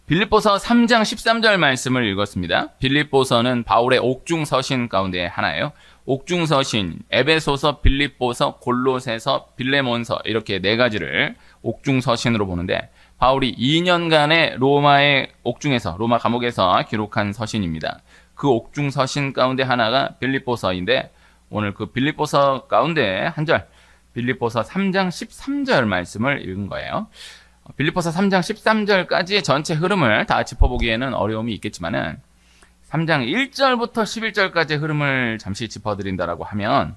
빌립보서 3장 13절 말씀을 읽었습니다. 빌립보서는 바울의 옥중서신 가운데 하나예요. 옥중서신, 에베소서, 빌립보서, 골로새서, 빌레몬서 이렇게 네 가지를 옥중서신으로 보는데 바울이 2년간의 로마의 옥중에서, 로마 감옥에서 기록한 서신입니다. 그 옥중서신 가운데 하나가 빌립보서인데 오늘 그 빌립보서 가운데 한 절, 빌립보서 3장 13절 말씀을 읽은 거예요. 빌립보서 3장 13절까지의 전체 흐름을 다 짚어보기에는 어려움이 있겠지만은 3장 1절부터 11절까지의 흐름을 잠시 짚어드린다라고 하면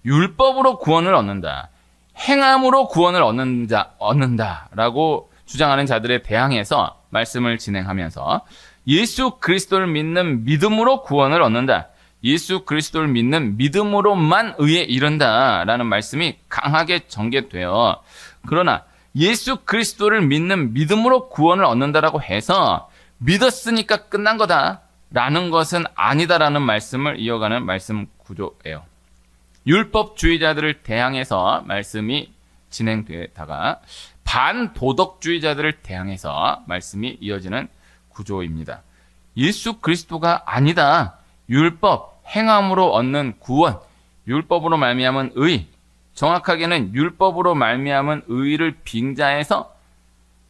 율법으로 구원을 얻는다, 행함으로 구원을 얻는다라고 주장하는 자들에 대항해서 말씀을 진행하면서 예수 그리스도를 믿는 믿음으로 구원을 얻는다, 예수 그리스도를 믿는 믿음으로만 의에 이른다라는 말씀이 강하게 전개되어, 그러나 예수 그리스도를 믿는 믿음으로 구원을 얻는다라고 해서 믿었으니까 끝난 거다라는 것은 아니다라는 말씀을 이어가는 말씀 구조예요. 율법주의자들을 대항해서 말씀이 진행되다가 반도덕주의자들을 대항해서 말씀이 이어지는 구조입니다. 예수 그리스도가 아니다, 율법, 행함으로 얻는 구원, 율법으로 말미암은 의, 정확하게는 율법으로 말미암은 의를 빙자해서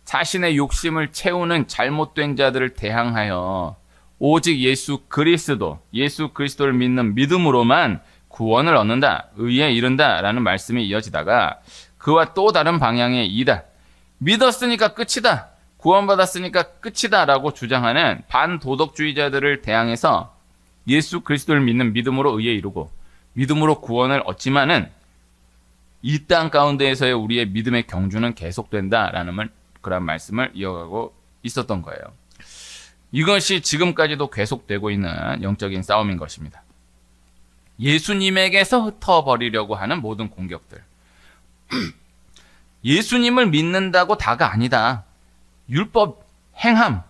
자신의 욕심을 채우는 잘못된 자들을 대항하여 오직 예수 그리스도를 믿는 믿음으로만 구원을 얻는다, 의에 이른다라는 말씀이 이어지다가 그와 또 다른 방향의 이다, 믿었으니까 끝이다, 구원받았으니까 끝이다라고 주장하는 반도덕주의자들을 대항해서 예수 그리스도를 믿는 믿음으로 의에 이르고 믿음으로 구원을 얻지만은 이 땅 가운데에서의 우리의 믿음의 경주는 계속된다라는 그런 말씀을 이어가고 있었던 거예요. 이것이 지금까지도 계속되고 있는 영적인 싸움인 것입니다. 예수님에게서 흩어버리려고 하는 모든 공격들. 예수님을 믿는다고 다가 아니다. 율법, 행함.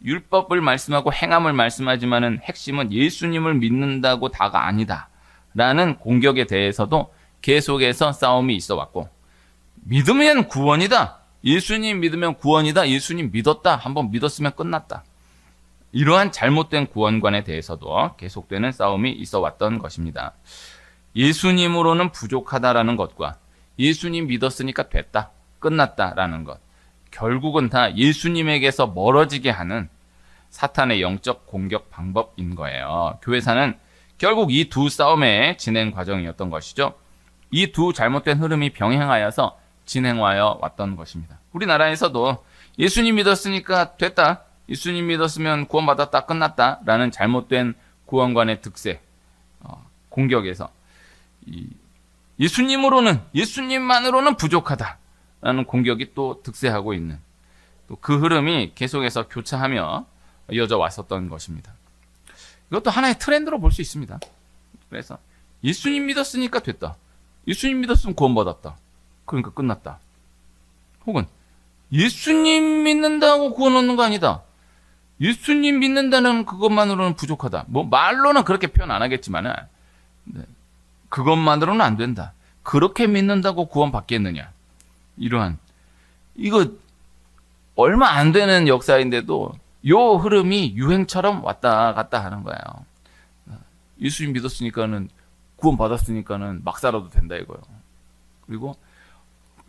율법을 말씀하고 행함을 말씀하지만은 핵심은 예수님을 믿는다고 다가 아니다 라는 공격에 대해서도 계속해서 싸움이 있어 왔고, 믿으면 구원이다, 예수님 믿으면 구원이다, 예수님 믿었다, 한번 믿었으면 끝났다, 이러한 잘못된 구원관에 대해서도 계속되는 싸움이 있어 왔던 것입니다. 예수님으로는 부족하다라는 것과 예수님 믿었으니까 됐다, 끝났다라는 것, 결국은 다 예수님에게서 멀어지게 하는 사탄의 영적 공격 방법인 거예요. 교회사는 결국 이 두 싸움의 진행 과정이었던 것이죠. 이 두 잘못된 흐름이 병행하여서 진행하여 왔던 것입니다. 우리나라에서도 예수님 믿었으니까 됐다, 예수님 믿었으면 구원받았다, 끝났다 라는 잘못된 구원관의 득세, 공격에서 예수님만으로는 부족하다 라는 공격이 또 득세하고 있는, 또 그 흐름이 계속해서 교차하며 이어져 왔었던 것입니다. 이것도 하나의 트렌드로 볼 수 있습니다. 그래서 예수님 믿었으니까 됐다, 예수님 믿었으면 구원받았다, 그러니까 끝났다. 혹은 예수님 믿는다고 구원 얻는 거 아니다, 예수님 믿는다는 그것만으로는 부족하다. 뭐 말로는 그렇게 표현 안 하겠지만은 그것만으로는 안 된다, 그렇게 믿는다고 구원 받겠느냐, 이러한, 이거 얼마 안 되는 역사인데도 요 흐름이 유행처럼 왔다 갔다 하는 거예요. 예수님 믿었으니까는, 구원 받았으니까는 막 살아도 된다 이거예요. 그리고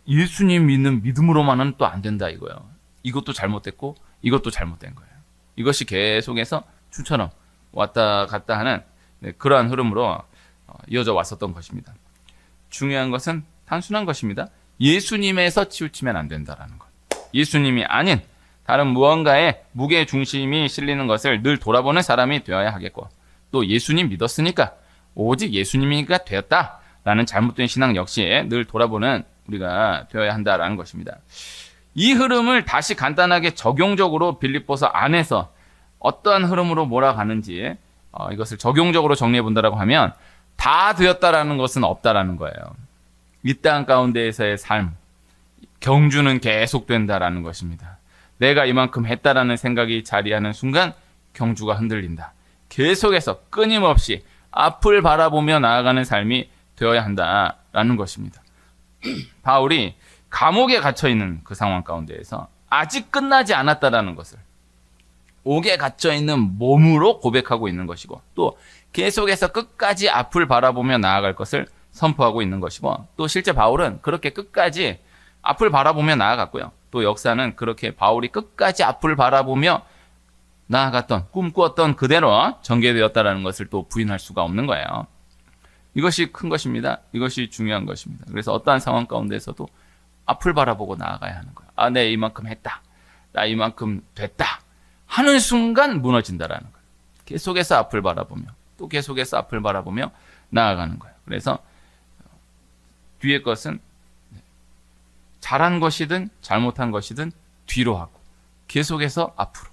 예수님 믿는 믿음으로만은 또 안 된다 이거예요. 이것도 잘못됐고 이것도 잘못된 거예요. 이것이 계속해서 추처럼 왔다 갔다 하는 그러한 흐름으로 이어져 왔었던 것입니다. 중요한 것은 단순한 것입니다. 예수님에서 치우치면 안 된다라는 것. 예수님이 아닌 다른 무언가에 무게 중심이 실리는 것을 늘 돌아보는 사람이 되어야 하겠고, 또 예수님 믿었으니까 오직 예수님이니까 되었다라는 잘못된 신앙 역시 늘 돌아보는 우리가 되어야 한다라는 것입니다. 이 흐름을 다시 간단하게 적용적으로 빌립보서 안에서 어떠한 흐름으로 몰아가는지 이것을 적용적으로 정리해 본다라고 하면 다 되었다라는 것은 없다라는 거예요. 이 땅 가운데에서의 삶, 경주는 계속된다라는 것입니다. 내가 이만큼 했다라는 생각이 자리하는 순간 경주가 흔들린다. 계속해서 끊임없이 앞을 바라보며 나아가는 삶이 되어야 한다라는 것입니다. 바울이 감옥에 갇혀있는 그 상황 가운데에서 아직 끝나지 않았다라는 것을 옥에 갇혀 있는 몸으로 고백하고 있는 것이고, 또 계속해서 끝까지 앞을 바라보며 나아갈 것을 선포하고 있는 것이고, 또 실제 바울은 그렇게 끝까지 앞을 바라보며 나아갔고요. 또 역사는 그렇게 바울이 끝까지 앞을 바라보며 나아갔던, 꿈꾸었던 그대로 전개되었다라는 것을 또 부인할 수가 없는 거예요. 이것이 큰 것입니다. 이것이 중요한 것입니다. 그래서 어떠한 상황 가운데서도 앞을 바라보고 나아가야 하는 거예요. 아, 내 이만큼 했다. 나 이만큼 됐다. 하는 순간 무너진다라는 거예요. 계속해서 앞을 바라보며, 또 계속해서 앞을 바라보며 나아가는 거예요. 그래서 뒤의 것은 잘한 것이든 잘못한 것이든 뒤로 하고 계속해서 앞으로.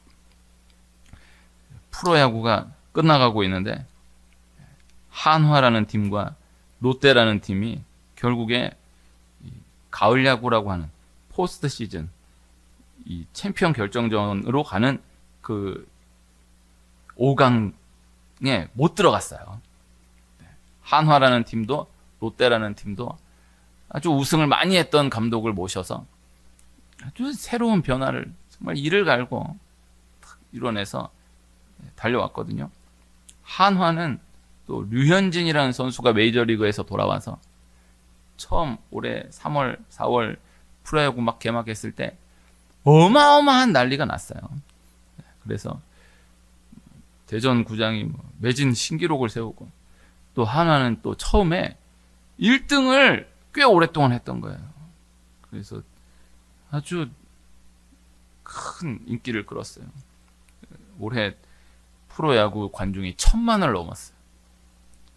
프로야구가 끝나가고 있는데 한화라는 팀과 롯데라는 팀이 결국에 가을 야구라고 하는 포스트 시즌 이 챔피언 결정전으로 가는 그 5강에 못 들어갔어요. 한화라는 팀도 롯데라는 팀도 아주 우승을 많이 했던 감독을 모셔서 아주 새로운 변화를 정말 이를 갈고 이뤄내서 달려왔거든요. 한화는 또 류현진이라는 선수가 메이저리그에서 돌아와서 처음 올해 3월, 4월 프로야구 막 개막했을 때 어마어마한 난리가 났어요. 그래서 대전 구장이 매진 신기록을 세우고, 또 한화는 또 처음에 1등을 꽤 오랫동안 했던 거예요. 그래서 아주 큰 인기를 끌었어요. 올해 프로야구 관중이 1,000만을 넘었어요.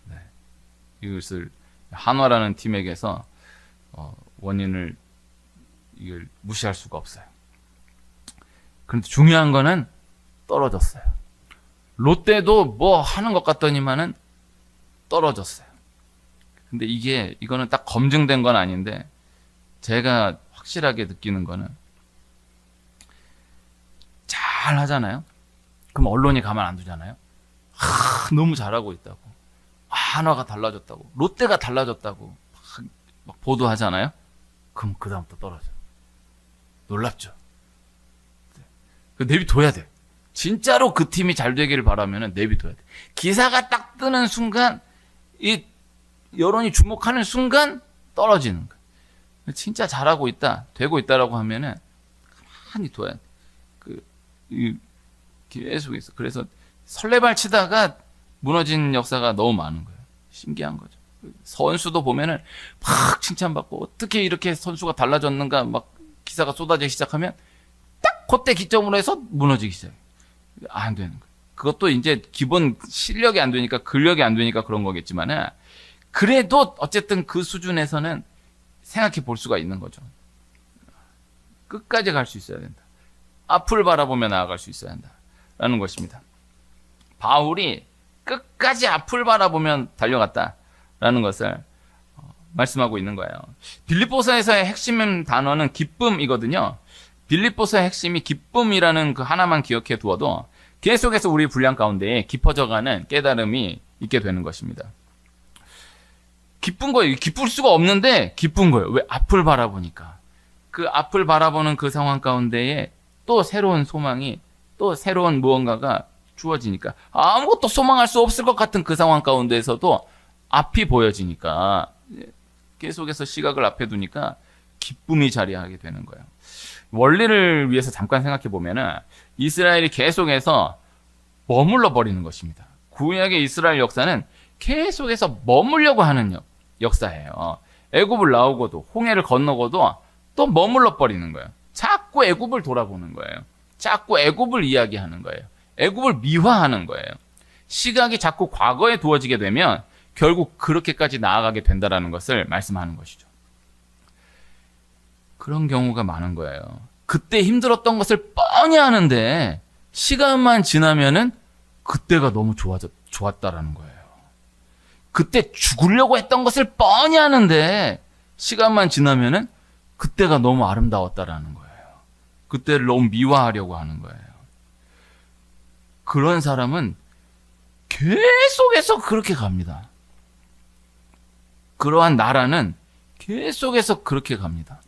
네. 이것을 한화라는 팀에게서 원인을 이걸 무시할 수가 없어요. 그런데 중요한 거는 떨어졌어요. 롯데도 뭐 하는 것 같더니만은 떨어졌어요. 근데 이거는 딱 검증된 건 아닌데, 제가 확실하게 느끼는 거는, 잘 하잖아요? 그럼 언론이 가만 안 두잖아요? 너무 잘하고 있다고. 한화가 달라졌다고. 롯데가 달라졌다고. 막 보도하잖아요? 그럼 그다음부터 떨어져요. 놀랍죠? 내비둬야 돼. 진짜로 그 팀이 잘 되기를 바라면 내비둬야 돼. 기사가 딱 뜨는 순간, 이 여론이 주목하는 순간 떨어지는 거예요. 진짜 잘하고 있다, 되고 있다라고 하면은 가만히 둬야 돼. 계속해서. 그래서 설레발 치다가 무너진 역사가 너무 많은 거예요. 신기한 거죠. 선수도 보면은 막 칭찬받고 어떻게 이렇게 선수가 달라졌는가 막 기사가 쏟아지기 시작하면 딱 그때 기점으로 해서 무너지기 시작해요. 안 되는 거예요. 그것도 이제 기본 실력이 안 되니까, 근력이 안 되니까 그런 거겠지만은, 그래도 어쨌든 그 수준에서는 생각해 볼 수가 있는 거죠. 끝까지 갈 수 있어야 된다. 앞을 바라보며 나아갈 수 있어야 한다라는 것입니다. 바울이 끝까지 앞을 바라보며 달려갔다라는 것을 말씀하고 있는 거예요. 빌립보서에서의 핵심 단어는 기쁨이거든요. 빌립보서의 핵심이 기쁨이라는 그 하나만 기억해 두어도 계속해서 우리 분량 가운데 깊어져가는 깨달음이 있게 되는 것입니다. 기쁜 거예요. 기쁠 수가 없는데 기쁜 거예요. 왜? 앞을 바라보니까. 그 앞을 바라보는 그 상황 가운데에 또 새로운 소망이, 또 새로운 무언가가 주어지니까, 아무것도 소망할 수 없을 것 같은 그 상황 가운데에서도 앞이 보여지니까, 계속해서 시각을 앞에 두니까 기쁨이 자리하게 되는 거예요. 원리를 위해서 잠깐 생각해 보면은 이스라엘이 계속해서 머물러 버리는 것입니다. 구약의 이스라엘 역사는 계속해서 머물려고 하는 역사예요. 애굽을 나오고도, 홍해를 건너고도 또 머물러 버리는 거예요. 자꾸 애굽을 돌아보는 거예요. 자꾸 애굽을 이야기하는 거예요. 애굽을 미화하는 거예요. 시각이 자꾸 과거에 두어지게 되면 결국 그렇게까지 나아가게 된다는 것을 말씀하는 것이죠. 그런 경우가 많은 거예요. 그때 힘들었던 것을 뻔히 아는데 시간만 지나면은 그때가 너무 좋았다라는 거예요. 그때 죽으려고 했던 것을 뻔히 아는데 시간만 지나면은 그때가 너무 아름다웠다라는 거예요. 그때를 너무 미화하려고 하는 거예요. 그런 사람은 계속해서 그렇게 갑니다. 그러한 나라는 계속해서 그렇게 갑니다.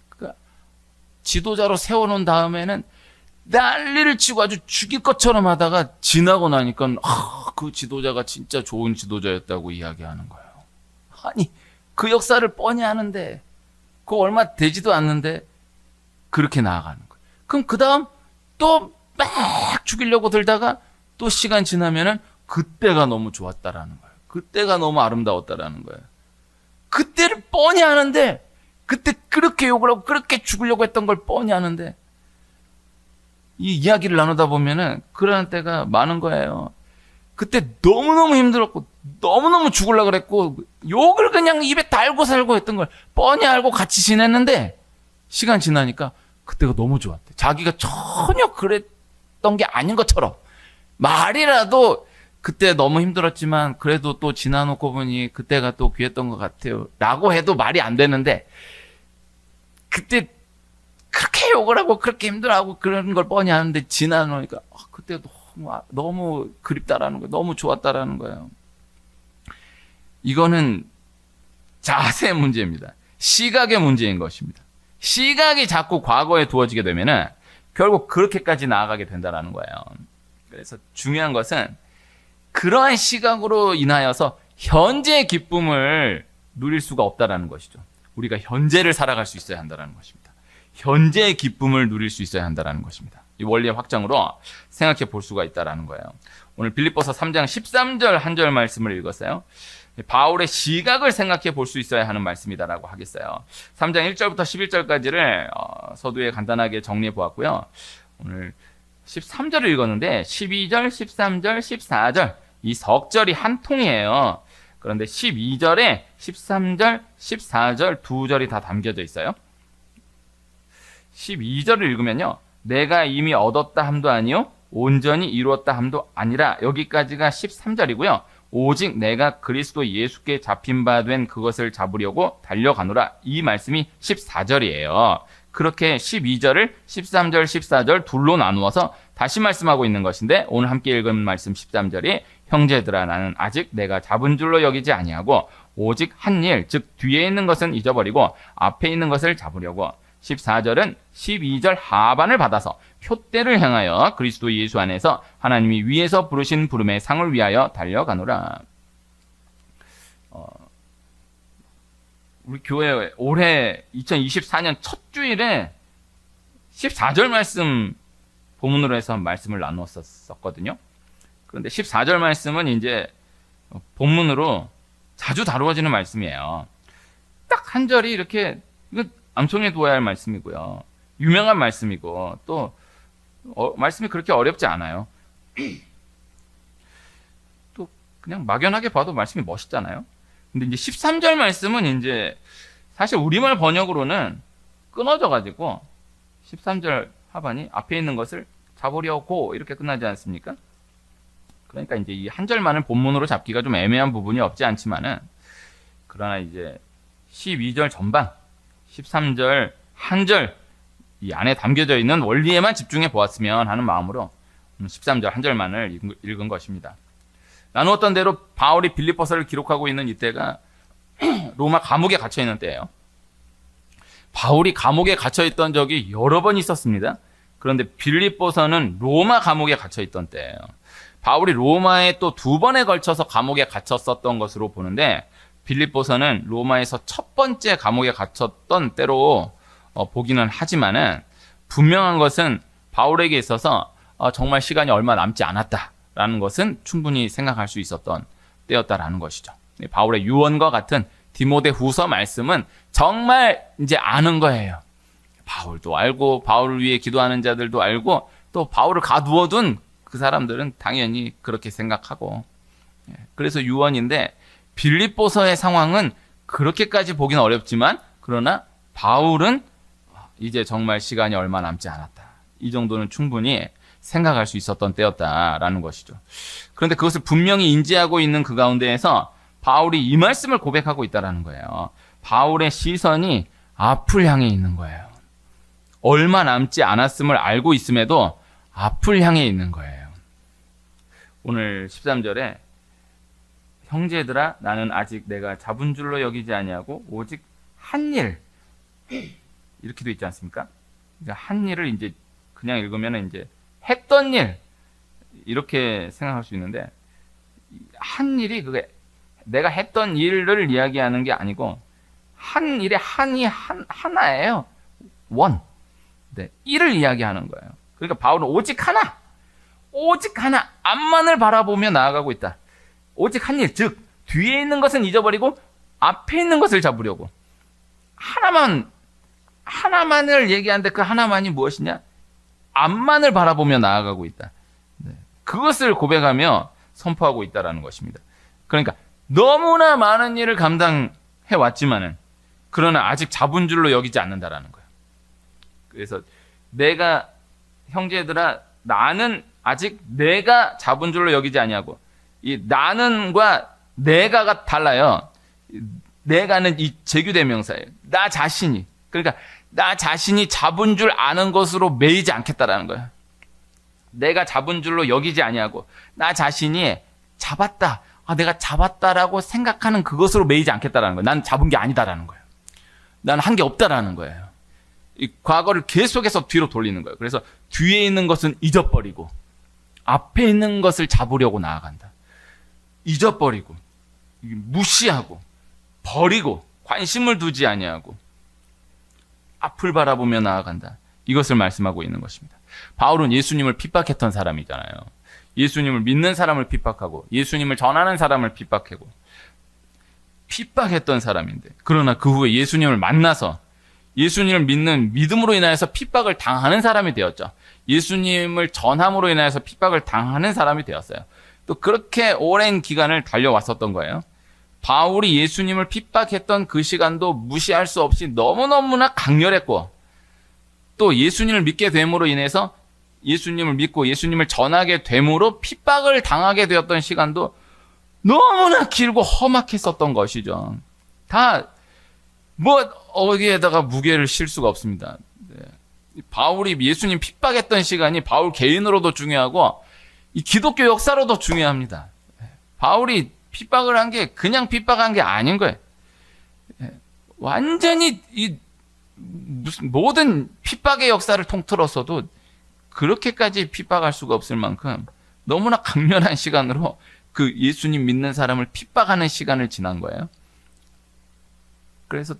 그러니까 지도자로 세워놓은 다음에는 난리를 치고 아주 죽일 것처럼 하다가 지나고 나니까 그 지도자가 진짜 좋은 지도자였다고 이야기하는 거예요. 아니 그 역사를 뻔히 아는데 그거 얼마 되지도 않는데 그렇게 나아가는 거예요. 그럼 그 다음 또 막 죽이려고 들다가 또 시간 지나면은 그때가 너무 좋았다라는 거예요. 그때가 너무 아름다웠다라는 거예요. 그때를 뻔히 아는데 그때 그렇게 욕을 하고 그렇게 죽으려고 했던 걸 뻔히 아는데 이 이야기를 나누다 보면은 그러는 때가 많은 거예요. 그때 너무너무 힘들었고 너무너무 죽으려고 그랬고 욕을 그냥 입에 달고 살고 했던 걸 뻔히 알고 같이 지냈는데 시간 지나니까 그때가 너무 좋았대. 자기가 전혀 그랬던 게 아닌 것처럼 말이라도 그때 너무 힘들었지만 그래도 또 지나놓고 보니 그때가 또 귀했던 것 같아요 라고 해도 말이 안 되는데 그때 그렇게 욕을 하고 그렇게 힘들어하고 그런 걸 뻔히 아는데 지나놓으니까 그때 너무 그립다라는 거예요. 너무 좋았다라는 거예요. 이거는 자세의 문제입니다. 시각의 문제인 것입니다. 시각이 자꾸 과거에 두어지게 되면은 결국 그렇게까지 나아가게 된다라는 거예요. 그래서 중요한 것은 그러한 시각으로 인하여서 현재의 기쁨을 누릴 수가 없다라는 것이죠. 우리가 현재를 살아갈 수 있어야 한다는 것입니다. 현재의 기쁨을 누릴 수 있어야 한다는 것입니다. 이 원리의 확장으로 생각해 볼 수가 있다는 거예요. 오늘 빌립보서 3장 13절 한 절 말씀을 읽었어요. 바울의 시각을 생각해 볼 수 있어야 하는 말씀이다라고 하겠어요. 3장 1절부터 11절까지를 서두에 간단하게 정리해 보았고요. 오늘 13절을 읽었는데 12절, 13절, 14절 이 석절이 한 통이에요. 그런데 12절에 13절, 14절 두 절이 다 담겨져 있어요. 12절을 읽으면요. 내가 이미 얻었다 함도 아니요 온전히 이루었다 함도 아니라 여기까지가 13절이고요. 오직 내가 그리스도 예수께 잡힌 바 된 그것을 잡으려고 달려가노라. 이 말씀이 14절이에요. 그렇게 12절을 13절, 14절 둘로 나누어서 다시 말씀하고 있는 것인데 오늘 함께 읽은 말씀 13절이 형제들아 나는 아직 내가 잡은 줄로 여기지 아니하고 오직 한 일, 즉 뒤에 있는 것은 잊어버리고 앞에 있는 것을 잡으려고 14절은 12절 하반을 받아서 표대를 향하여 그리스도 예수 안에서 하나님이 위에서 부르신 부름의 상을 위하여 달려가노라. 우리 교회 올해 2024년 첫 주일에 14절 말씀 본문으로 해서 말씀을 나누었었거든요. 그런데 14절 말씀은 이제 본문으로 자주 다루어지는 말씀이에요. 딱 한 절이 이렇게 암송해 두어야 할 말씀이고요. 유명한 말씀이고 또 말씀이 그렇게 어렵지 않아요. 또 그냥 막연하게 봐도 말씀이 멋있잖아요. 근데 이제 13절 말씀은 이제 사실 우리말 번역으로는 끊어져 가지고 13절 하반이 앞에 있는 것을 잡으려고 이렇게 끝나지 않습니까? 그러니까 이제 이 한 절만은 본문으로 잡기가 좀 애매한 부분이 없지 않지만은 그러나 이제 12절 전반 13절 한 절 이 안에 담겨져 있는 원리에만 집중해 보았으면 하는 마음으로 13절 한 절만을 읽은 것입니다. 나누었던 대로 바울이 빌립보서를 기록하고 있는 이때가 로마 감옥에 갇혀 있는 때예요. 바울이 감옥에 갇혀 있던 적이 여러 번 있었습니다. 그런데 빌립보서는 로마 감옥에 갇혀 있던 때예요. 바울이 로마에 또 두 번에 걸쳐서 감옥에 갇혔었던 것으로 보는데 빌립보서는 로마에서 첫 번째 감옥에 갇혔던 때로 보기는 하지만은 분명한 것은 바울에게 있어서 정말 시간이 얼마 남지 않았다라는 것은 충분히 생각할 수 있었던 때였다라는 것이죠. 바울의 유언과 같은 디모데후서 말씀은 정말 이제 아는 거예요. 바울도 알고 바울을 위해 기도하는 자들도 알고 또 바울을 가두어둔 그 사람들은 당연히 그렇게 생각하고 그래서 유언인데 빌립보서의 상황은 그렇게까지 보기는 어렵지만 그러나 바울은 이제 정말 시간이 얼마 남지 않았다. 이 정도는 충분히 생각할 수 있었던 때였다라는 것이죠. 그런데 그것을 분명히 인지하고 있는 그 가운데에서 바울이 이 말씀을 고백하고 있다는 거예요. 바울의 시선이 앞을 향해 있는 거예요. 얼마 남지 않았음을 알고 있음에도 앞을 향해 있는 거예요. 오늘 13절에 형제들아 나는 아직 내가 잡은 줄로 여기지 아니하고 오직 한 일 이렇게 돼 있지 않습니까? 한 일을 이제 그냥 읽으면 이제 했던 일 이렇게 생각할 수 있는데, 한 일이 그게 내가 했던 일을 이야기하는 게 아니고 한 일의 한이 하나예요. 원. 네, 일을 이야기하는 거예요. 그러니까 바울은 오직 하나, 앞만을 바라보며 나아가고 있다. 오직 한 일, 즉 뒤에 있는 것은 잊어버리고 앞에 있는 것을 잡으려고. 하나만을 얘기하는데 그 하나만이 무엇이냐? 앞만을 바라보며 나아가고 있다. 네, 그것을 고백하며 선포하고 있다라는 것입니다. 그러니까 너무나 많은 일을 감당해 왔지만은 그러나 아직 자본줄로 여기지 않는다라는 거예요. 그래서 내가 형제들아, 나는 아직 내가 자본줄로 여기지 아니하고, 이 나는과 내가가 달라요. 내가는 이 제규대명사예요. 나 자신이. 그러니까 나 자신이 잡은 줄 아는 것으로 매이지 않겠다라는 거예요. 내가 잡은 줄로 여기지 아니하고 나 자신이 잡았다. 내가 잡았다라고 생각하는 그것으로 매이지 않겠다라는 거예요. 난 잡은 게 아니다라는 거예요. 난 한 게 없다라는 거예요. 이 과거를 계속해서 뒤로 돌리는 거예요. 그래서 뒤에 있는 것은 잊어버리고 앞에 있는 것을 잡으려고 나아간다. 잊어버리고 무시하고 버리고 관심을 두지 아니하고 앞을 바라보며 나아간다. 이것을 말씀하고 있는 것입니다. 바울은 예수님을 핍박했던 사람이잖아요. 예수님을 믿는 사람을 핍박하고 예수님을 전하는 사람을 핍박했던 사람인데, 그러나 그 후에 예수님을 만나서 예수님을 믿는 믿음으로 인하여서 핍박을 당하는 사람이 되었죠. 예수님을 전함으로 인하여서 핍박을 당하는 사람이 되었어요. 또 그렇게 오랜 기간을 달려왔었던 거예요. 바울이 예수님을 핍박했던 그 시간도 무시할 수 없이 너무너무나 강렬했고, 또 예수님을 믿게 됨으로 인해서 예수님을 믿고 예수님을 전하게 됨으로 핍박을 당하게 되었던 시간도 너무나 길고 험악했었던 것이죠. 다 어디에다가 무게를 실 수가 없습니다. 네. 바울이 예수님 핍박했던 시간이 바울 개인으로도 중요하고 이 기독교 역사로도 중요합니다. 바울이 핍박을 한 게 그냥 핍박한 게 아닌 거예요. 완전히 무슨 모든 핍박의 역사를 통틀어서도 그렇게까지 핍박할 수가 없을 만큼 너무나 강렬한 시간으로 그 예수님 믿는 사람을 핍박하는 시간을 지난 거예요. 그래서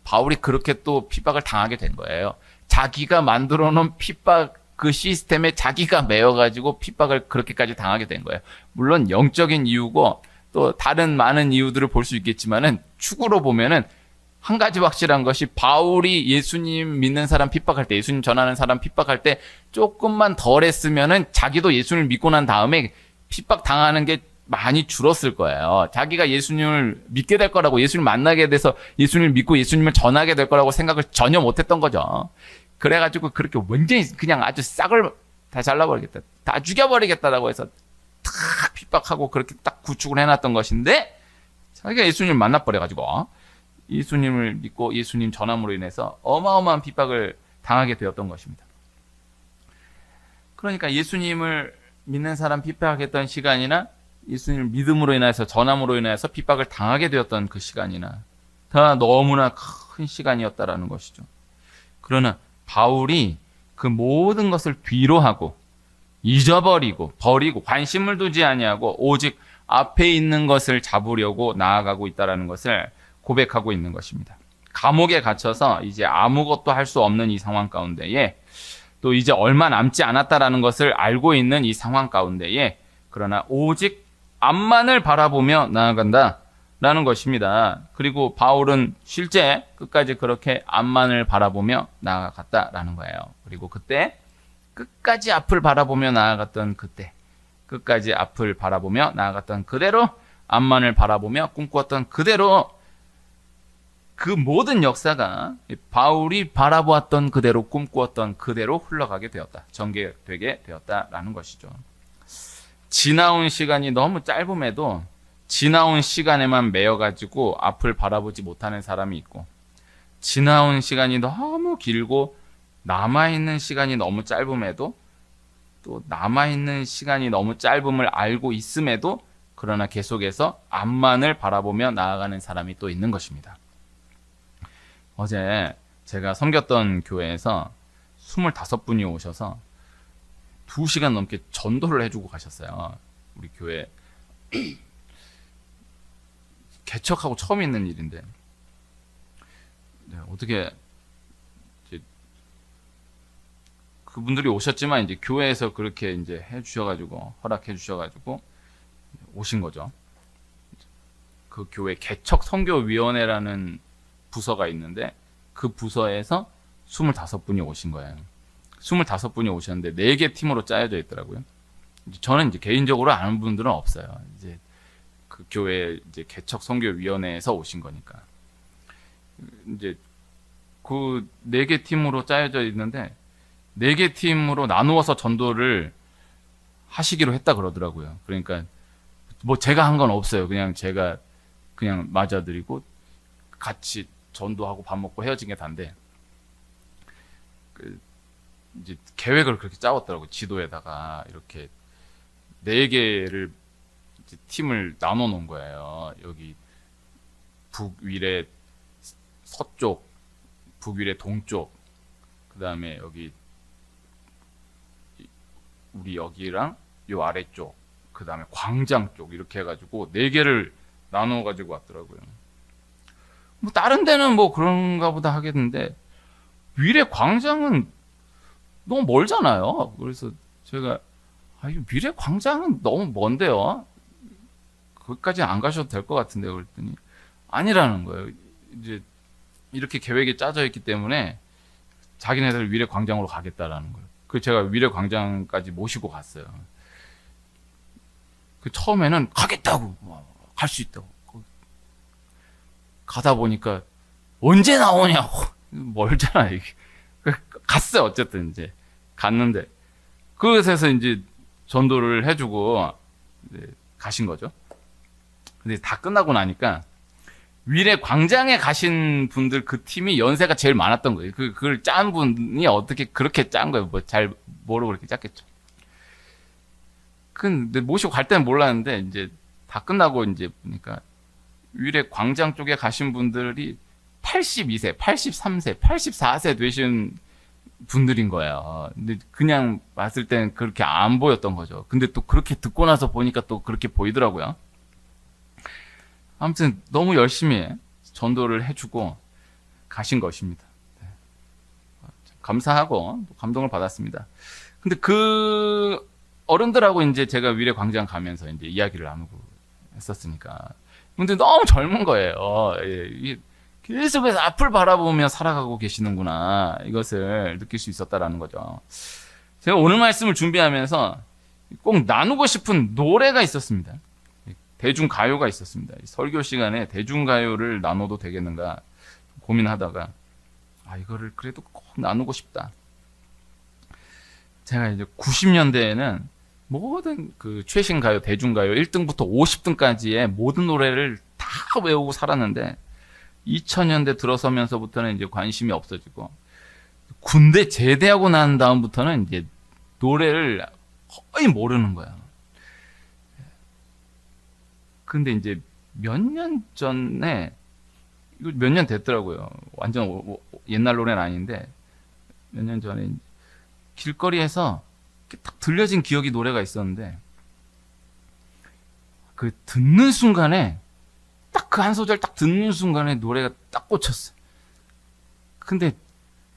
바울이 그렇게 또 핍박을 당하게 된 거예요. 자기가 만들어 놓은 핍박 그 시스템에 자기가 매여가지고 핍박을 그렇게까지 당하게 된 거예요. 물론 영적인 이유고 또 다른 많은 이유들을 볼 수 있겠지만은 축으로 보면은 한 가지 확실한 것이, 바울이 예수님 믿는 사람 핍박할 때, 예수님 전하는 사람 핍박할 때 조금만 덜 했으면은 자기도 예수님을 믿고 난 다음에 핍박 당하는 게 많이 줄었을 거예요. 자기가 예수님을 믿게 될 거라고, 예수님 만나게 돼서 예수님을 믿고 예수님을 전하게 될 거라고 생각을 전혀 못했던 거죠. 그래가지고 그렇게 완전히 그냥 아주 싹을 다 잘라버리겠다, 다 죽여버리겠다라고 해서 탁 핍박하고 그렇게 딱 구축을 해놨던 것인데, 자기가 예수님을 만나버려가지고 예수님을 믿고 예수님 전함으로 인해서 어마어마한 핍박을 당하게 되었던 것입니다. 그러니까 예수님을 믿는 사람 핍박했던 시간이나 예수님을 믿음으로 인해서 전함으로 인해서 핍박을 당하게 되었던 그 시간이나 다 너무나 큰 시간이었다라는 것이죠. 그러나 바울이 그 모든 것을 뒤로 하고 잊어버리고 버리고 관심을 두지 아니하고 오직 앞에 있는 것을 잡으려고 나아가고 있다라는 것을 고백하고 있는 것입니다. 감옥에 갇혀서 이제 아무것도 할 수 없는 이 상황 가운데에, 또 이제 얼마 남지 않았다라는 것을 알고 있는 이 상황 가운데에, 그러나 오직 앞만을 바라보며 나아간다라는 것입니다. 그리고 바울은 실제 끝까지 그렇게 앞만을 바라보며 나아갔다라는 거예요. 그리고 그때 끝까지 앞을 바라보며 나아갔던 그때, 끝까지 앞을 바라보며 나아갔던 그대로, 앞만을 바라보며 꿈꾸었던 그대로, 그 모든 역사가 바울이 바라보았던 그대로, 꿈꾸었던 그대로 흘러가게 되었다, 전개되게 되었다라는 것이죠. 지나온 시간이 너무 짧음에도 지나온 시간에만 매여가지고 앞을 바라보지 못하는 사람이 있고, 지나온 시간이 너무 길고 남아있는 시간이 너무 짧음에도, 또 남아있는 시간이 너무 짧음을 알고 있음에도 그러나 계속해서 앞만을 바라보며 나아가는 사람이 또 있는 것입니다. 어제 제가 섬겼던 교회에서 25분이 오셔서 2시간 넘게 전도를 해주고 가셨어요. 우리 교회 개척하고 처음 있는 일인데, 네, 어떻게 이제 그분들이 오셨지만 이제 교회에서 그렇게 이제 해주셔가지고 허락해 주셔가지고 오신 거죠. 그 교회 개척 선교위원회라는 부서가 있는데 그 부서에서 25분이 오신 거예요. 25분이 오셨는데 4개 팀으로 짜여져 있더라고요. 저는 이제 개인적으로 아는 분들은 없어요. 이제 그 교회 이제 개척 선교위원회에서 오신 거니까. 이제 그 4개 팀으로 짜여져 있는데 4개 팀으로 나누어서 전도를 하시기로 했다 그러더라고요. 그러니까 뭐 제가 한 건 없어요. 그냥 제가 그냥 맞아드리고 같이 전도하고 밥 먹고 헤어진 게 단데, 그 이제 계획을 그렇게 짜왔더라고요. 지도에다가 이렇게 4개를 이제 팀을 나눠 놓은 거예요. 여기 북위례 서쪽, 북위례 동쪽, 그 다음에 여기 우리 여기랑 요 아래쪽, 그 다음에 광장 쪽 이렇게 해가지고 4개를 나눠 가지고 왔더라고요. 뭐 다른 데는 뭐 그런가 보다 하겠는데 위례 광장은 너무 멀잖아요. 그래서 제가 이 위례 광장은 너무 먼데요. 거기까지 안 가셔도 될 것 같은데 그랬더니 아니라는 거예요. 이제 이렇게 계획이 짜져 있기 때문에 자기네들 위례 광장으로 가겠다라는 거예요. 그 제가 위례 광장까지 모시고 갔어요. 그 처음에는 가겠다고, 갈 수 있다고. 가다 보니까 언제 나오냐고. 멀잖아 이게. 갔어요. 어쨌든 이제 갔는데 그곳에서 이제 전도를 해주고 이제 가신 거죠. 근데 다 끝나고 나니까 위례 광장에 가신 분들 그 팀이 연세가 제일 많았던 거예요. 그걸 짠 분이 어떻게 그렇게 짠 거예요. 뭐 잘 모르고 그렇게 짰겠죠. 근데 모시고 갈 때는 몰랐는데 이제 다 끝나고 이제 보니까 위례 광장 쪽에 가신 분들이 82세, 83세, 84세 되신 분들인 거예요. 근데 그냥 봤을 때는 그렇게 안 보였던 거죠. 근데 또 그렇게 듣고 나서 보니까 또 그렇게 보이더라고요. 아무튼 너무 열심히 전도를 해주고 가신 것입니다. 네. 감사하고 감동을 받았습니다. 근데 그 어른들하고 이제 제가 위례 광장 가면서 이제 이야기를 나누고 했었으니까. 근데 너무 젊은 거예요. 예, 계속해서 앞을 바라보며 살아가고 계시는구나. 이것을 느낄 수 있었다라는 거죠. 제가 오늘 말씀을 준비하면서 꼭 나누고 싶은 노래가 있었습니다. 대중가요가 있었습니다. 설교 시간에 대중가요를 나눠도 되겠는가 고민하다가 이거를 그래도 꼭 나누고 싶다. 제가 이제 90년대에는 모든 그 최신 가요, 대중가요 1등부터 50등까지의 모든 노래를 다 외우고 살았는데 2000년대 들어서면서부터는 이제 관심이 없어지고 군대 제대하고 난 다음부터는 이제 노래를 거의 모르는 거야. 근데 이제 몇 년 전에, 이거 몇 년 됐더라고요. 완전 옛날 노래는 아닌데 몇 년 전에 길거리에서 딱 들려진 기억이 노래가 있었는데 그 듣는 순간에 딱 그 한 소절 딱 듣는 순간에 노래가 딱 꽂혔어. 근데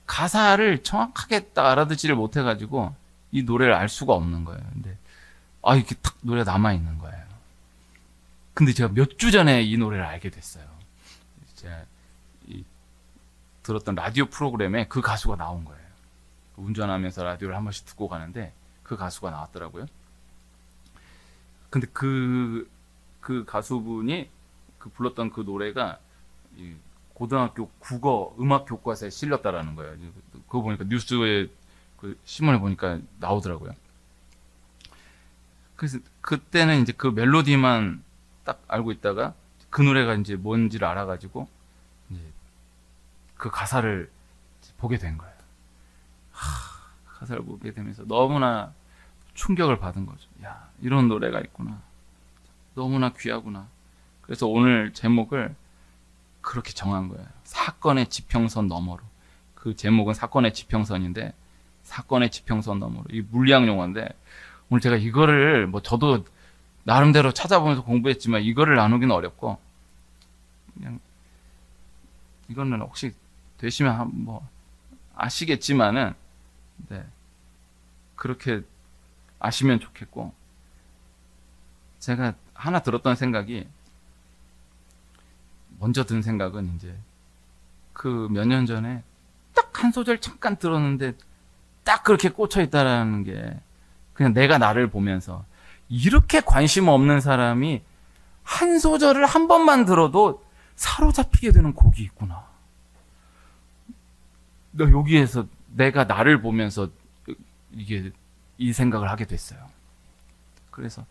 가사를 정확하게 딱 알아듣지를 못해가지고 이 노래를 알 수가 없는 거예요. 근데 이렇게 딱 노래가 남아 있는 거예요. 근데 제가 몇 주 전에 이 노래를 알게 됐어요. 제가 들었던 라디오 프로그램에 그 가수가 나온 거예요. 운전하면서 라디오를 한 번씩 듣고 가는데 그 가수가 나왔더라고요. 근데 그 가수분이 불렀던 그 노래가 고등학교 국어 음악 교과서에 실렸다라는 거예요. 그거 보니까 뉴스에 그 신문에 보니까 나오더라고요. 그래서 그때는 이제 그 멜로디만 딱 알고 있다가 그 노래가 이제 뭔지를 알아가지고 이제 그 가사를 보게 된 거예요. 가사를 보게 되면서 너무나 충격을 받은 거죠. 야, 이런 노래가 있구나. 너무나 귀하구나. 그래서 오늘 제목을 그렇게 정한 거예요. 사건의 지평선 너머로. 그 제목은 사건의 지평선인데 사건의 지평선 너머로. 이 물리학 용어인데 오늘 제가 이거를 뭐 저도 나름대로 찾아보면서 공부했지만 이거를 나누기는 어렵고 그냥 이거는 혹시 되시면 뭐 아시겠지만은 네. 그렇게 아시면 좋겠고 제가 하나 들었던 생각이 먼저 든 생각은 이제 그 몇 년 전에 딱 한 소절 잠깐 들었는데 딱 그렇게 꽂혀 있다라는 게 그냥 내가 나를 보면서 이렇게 관심 없는 사람이 한 소절을 한 번만 들어도 사로잡히게 되는 곡이 있구나. 여기에서 내가 나를 보면서 이게 이 생각을 하게 됐어요. 그래서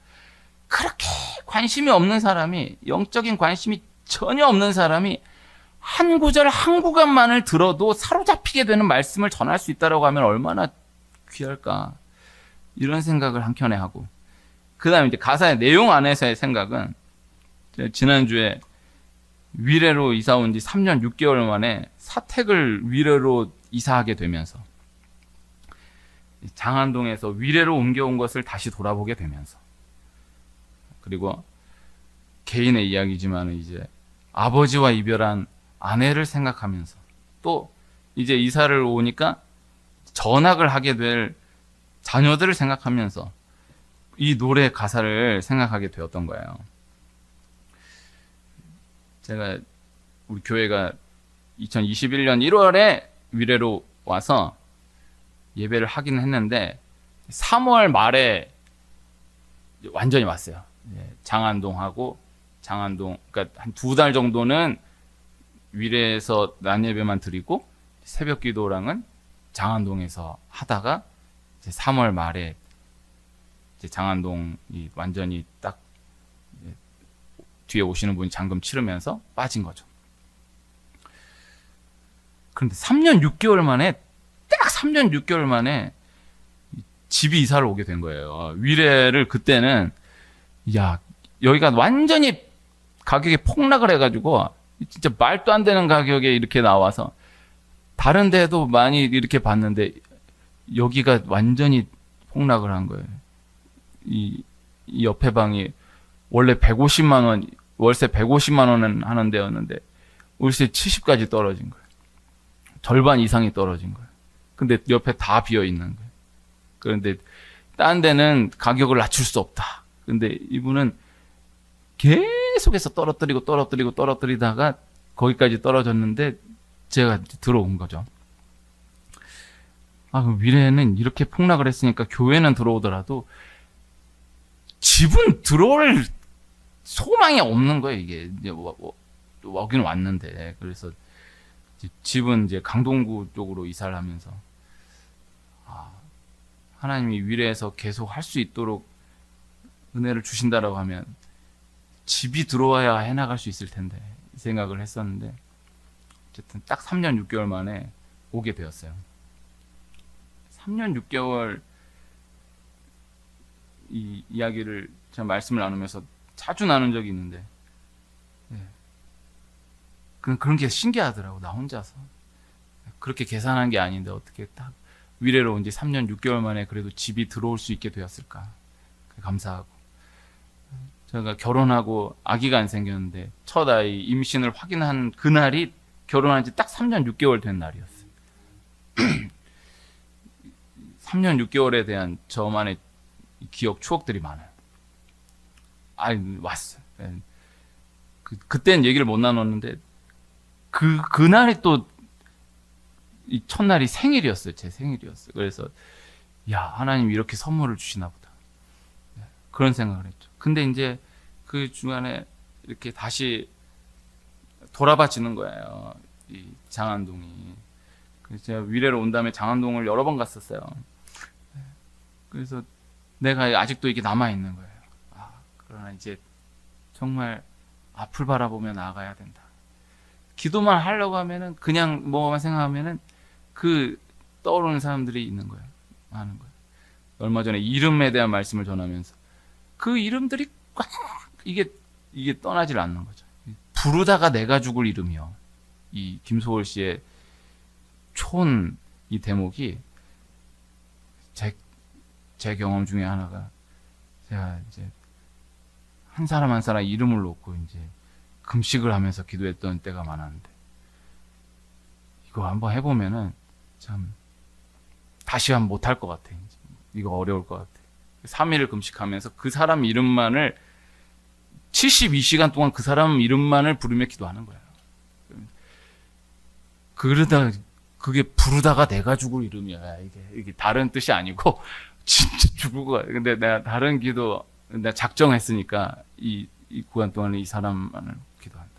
그렇게 관심이 없는 사람이 영적인 관심이 전혀 없는 사람이 한 구절 한 구간만을 들어도 사로잡히게 되는 말씀을 전할 수 있다라고 하면 얼마나 귀할까 이런 생각을 한켠에 하고 그 다음에 이제 가사의 내용 안에서의 생각은 지난주에 위례로 이사 온 지 3년 6개월 만에 사택을 위례로 이사하게 되면서 장안동에서 위례로 옮겨온 것을 다시 돌아보게 되면서 그리고 개인의 이야기지만 이제 아버지와 이별한 아내를 생각하면서 또 이제 이사를 오니까 전학을 하게 될 자녀들을 생각하면서 이 노래 가사를 생각하게 되었던 거예요. 제가 우리 교회가 2021년 1월에 위례로 와서 예배를 하기는 했는데 3월 말에 완전히 왔어요. 장안동하고 장안동 그러니까 한 2달 정도는 위례에서 낮 예배만 드리고 새벽 기도랑은 장안동에서 하다가 이제 3월 말에 이제 장안동이 완전히 딱 뒤에 오시는 분이 잠금 치르면서 빠진 거죠. 그런데 3년 6개월 만에 딱 3년 6개월 만에 집이 이사를 오게 된 거예요. 위례를 그때는 야 여기가 완전히 가격이 폭락을 해가지고 진짜 말도 안 되는 가격에 이렇게 나와서 다른 데도 많이 이렇게 봤는데 여기가 완전히 폭락을 한 거예요. 이 옆에 방이 원래 150만 원 월세 150만 원은 하는 데였는데 월세 70까지 떨어진 거예요. 절반 이상이 떨어진 거예요. 근데 옆에 다 비어 있는 거예요. 그런데 딴 데는 가격을 낮출 수 없다. 근데 이분은 계속해서 떨어뜨리다가 거기까지 떨어졌는데 제가 들어온 거죠. 그럼 위례는 이렇게 폭락을 했으니까 교회는 들어오더라도 집은 들어올 소망이 없는 거예요. 이게 이제 오긴 왔는데 그래서 집은 이제 강동구 쪽으로 이사를 하면서 하나님이 위례에서 계속 할 수 있도록 은혜를 주신다라고 하면 집이 들어와야 해나갈 수 있을 텐데 이 생각을 했었는데 어쨌든 딱 3년 6개월 만에 오게 되었어요. 3년 6개월 이 이야기를 제가 말씀을 나누면서 자주 나눈 적이 있는데 그런 게 신기하더라고. 나 혼자서 그렇게 계산한 게 아닌데 어떻게 딱 위례로 온 지 3년 6개월 만에 그래도 집이 들어올 수 있게 되었을까. 감사하고 제가 결혼하고 아기가 안 생겼는데 첫 아이 임신을 확인한 그날이 결혼한 지 딱 3년 6개월 된 날이었어요. 3년 6개월에 대한 저만의 기억, 추억들이 많아요. 왔어요. 그때는 얘기를 못 나눴는데 그날이 또 이 첫날이 생일이었어요. 제 생일이었어요. 그래서 야 하나님 이렇게 선물을 주시나 보다. 그런 생각을 했죠. 근데 이제 그 중간에 이렇게 다시 돌아봐지는 거예요. 이 장안동이. 그래서 제가 위례로 온 다음에 장안동을 여러 번 갔었어요. 그래서 내가 아직도 이게 남아있는 거예요. 그러나 이제 정말 앞을 바라보며 나아가야 된다. 기도만 하려고 하면은 그냥 뭐만 생각하면은 그 떠오르는 사람들이 있는 거예요. 많은 거예요. 얼마 전에 이름에 대한 말씀을 전하면서 그 이름들이 꽉 이게 떠나질 않는 거죠. 부르다가 내가 죽을 이름이요. 이 김소월 씨의 촌 이 대목이 제 경험 중에 하나가, 제가 이제 한 사람 한 사람 이름을 놓고 이제 금식을 하면서 기도했던 때가 많았는데, 이거 한번 해보면은 참 다시 하면 못할 것 같아. 이제. 이거 어려울 것 같아. 3일을 금식하면서 그 사람 이름만을 72시간 동안 그 사람 이름만을 부르며 기도하는 거예요. 그러다 그게 부르다가 내가 죽을 이름이야. 이게 다른 뜻이 아니고 진짜 죽을 거 같아. 근데 내가 다른 기도 내가 작정했으니까 이 구간 동안에 이 사람만을 기도한다.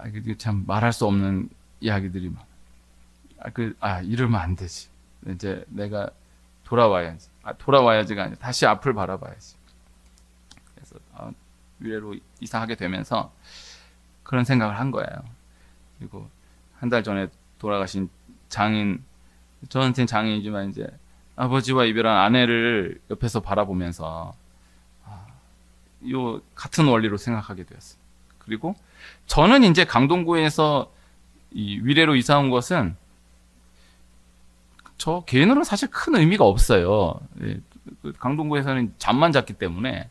이게 참 말할 수 없는 이야기들이 많아. 이러면 안 되지. 이제 내가 돌아와야지. 돌아와야지가 아니라 다시 앞을 바라봐야지. 그래서 위례로 이사하게 되면서 그런 생각을 한 거예요. 그리고 한 달 전에 돌아가신 장인, 저한테는 장인이지만 이제 아버지와 이별한 아내를 옆에서 바라보면서 요 같은 원리로 생각하게 되었어요. 그리고 저는 이제 강동구에서 이 위례로 이사 온 것은 저 개인으로는 사실 큰 의미가 없어요. 강동구에서는 잠만 잤기 때문에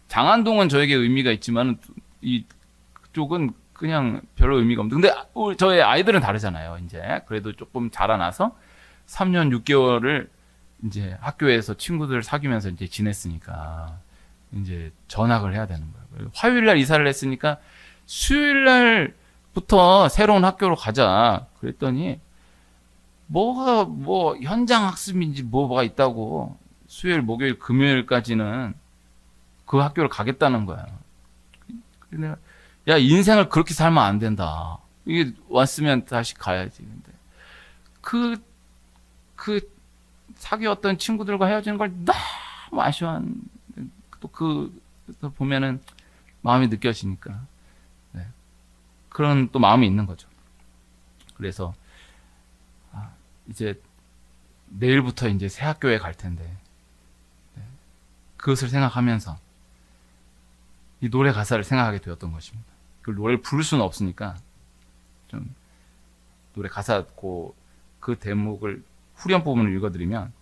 장안동은 저에게 의미가 있지만 이쪽은 그냥 별로 의미가 없는데, 근데 저의 아이들은 다르잖아요. 이제 그래도 조금 자라나서 3년 6개월을 이제 학교에서 친구들 사귀면서 이제 지냈으니까 이제 전학을 해야 되는 거예요. 화요일 날 이사를 했으니까 수요일 날부터 새로운 학교로 가자. 그랬더니 뭐 현장 학습인지 뭐가 있다고 수요일, 목요일, 금요일까지는 그 학교를 가겠다는 거야. 내가 야, 인생을 그렇게 살면 안 된다. 이게 왔으면 다시 가야지. 근데 그 사귀었던 친구들과 헤어지는 걸 너무 아쉬워한, 또 그래서 보면은 마음이 느껴지니까. 네. 그런 또 마음이 있는 거죠. 그래서 이제 내일부터 이제 새 학교에 갈 텐데, 네. 그것을 생각하면서 이 노래 가사를 생각하게 되었던 것입니다. 그 노래를 부를 수는 없으니까 좀 노래 가사 그 대목을 후렴 부분을 읽어드리면,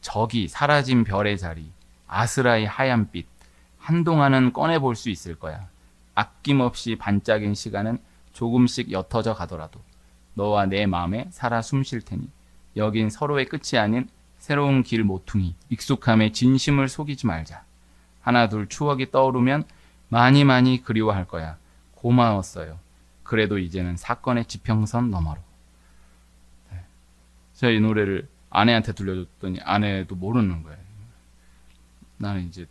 저기 사라진 별의 자리, 아스라의 하얀빛, 한동안은 꺼내볼 수 있을 거야. 아낌없이 반짝인 시간은 조금씩 옅어져 가더라도 너와 내 마음에 살아 숨쉴 테니, 여긴 서로의 끝이 아닌 새로운 길 모퉁이, 익숙함에 진심을 속이지 말자. 하나 둘 추억이 떠오르면 많이 많이 그리워할 거야. 고마웠어요. 그래도 이제는 사건의 지평선 너머로. 네. 제가 이 노래를 아내한테 들려줬더니 아내도 모르는 거예요. 나는 이제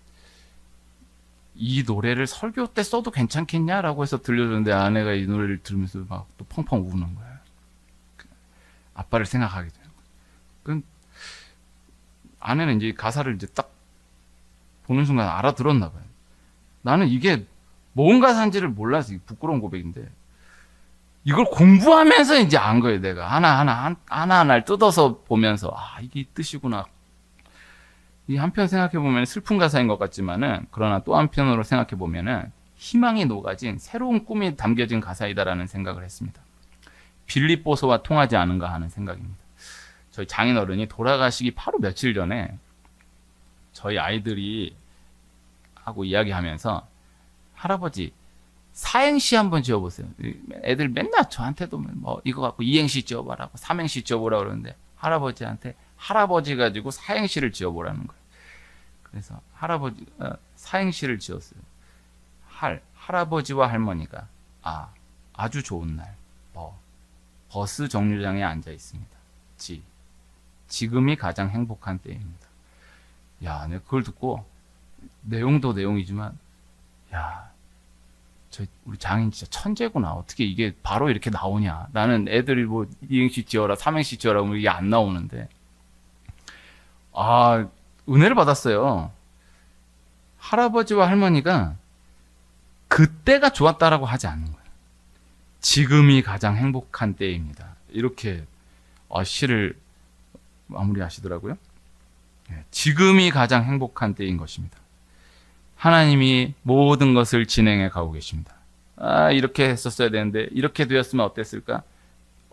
이 노래를 설교 때 써도 괜찮겠냐라고 해서 들려줬는데, 아내가 이 노래를 들으면서 막 또 펑펑 우는 거예요. 아빠를 생각하게 되는 거예요. 아내는 이제 가사를 이제 딱 보는 순간 알아들었나 봐요. 나는 이게 뭔 가사인지를 몰라서 부끄러운 고백인데, 이걸 공부하면서 이제 안 거예요. 내가 하나하나를 뜯어서 보면서 이게 뜻이구나. 이 한편 생각해 보면 슬픈 가사인 것 같지만은, 그러나 또 한편으로 생각해 보면은 희망이 녹아진 새로운 꿈이 담겨진 가사이다라는 생각을 했습니다. 빌립보서와 통하지 않은가 하는 생각입니다. 저희 장인어른이 돌아가시기 바로 며칠 전에 저희 아이들이 하고 이야기하면서, 할아버지 사행시 한번 지어보세요. 애들 맨날 저한테도 뭐 이거 갖고 이행시 지어보라고 삼행시 지어보라고 그러는데, 할아버지한테 할아버지 가지고 사행시를 지어보라는 거예요. 그래서 사행시를 지었어요. 할아버지와 할머니가 아주 좋은 날 버스 정류장에 앉아 있습니다. 지금이 가장 행복한 때입니다. 야, 내가 그걸 듣고, 내용도 내용이지만, 야, 우리 장인 진짜 천재구나. 어떻게 이게 바로 이렇게 나오냐. 나는 애들이 뭐 이행시 지어라, 삼행시 지어라 하면 이게 안 나오는데, 은혜를 받았어요. 할아버지와 할머니가 그때가 좋았다라고 하지 않는 거예요. 지금이 가장 행복한 때입니다. 이렇게 시를 마무리하시더라고요. 지금이 가장 행복한 때인 것입니다. 하나님이 모든 것을 진행해 가고 계십니다. 이렇게 했었어야 되는데 이렇게 되었으면 어땠을까?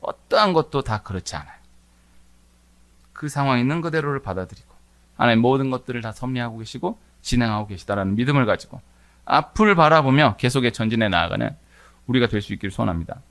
어떠한 것도 다 그렇지 않아요. 그 상황에 있는 그대로를 받아들이고 하나님 모든 것들을 다 섭리하고 계시고 진행하고 계시다라는 믿음을 가지고 앞을 바라보며 계속의 전진에 나아가는 우리가 될 수 있기를 소원합니다.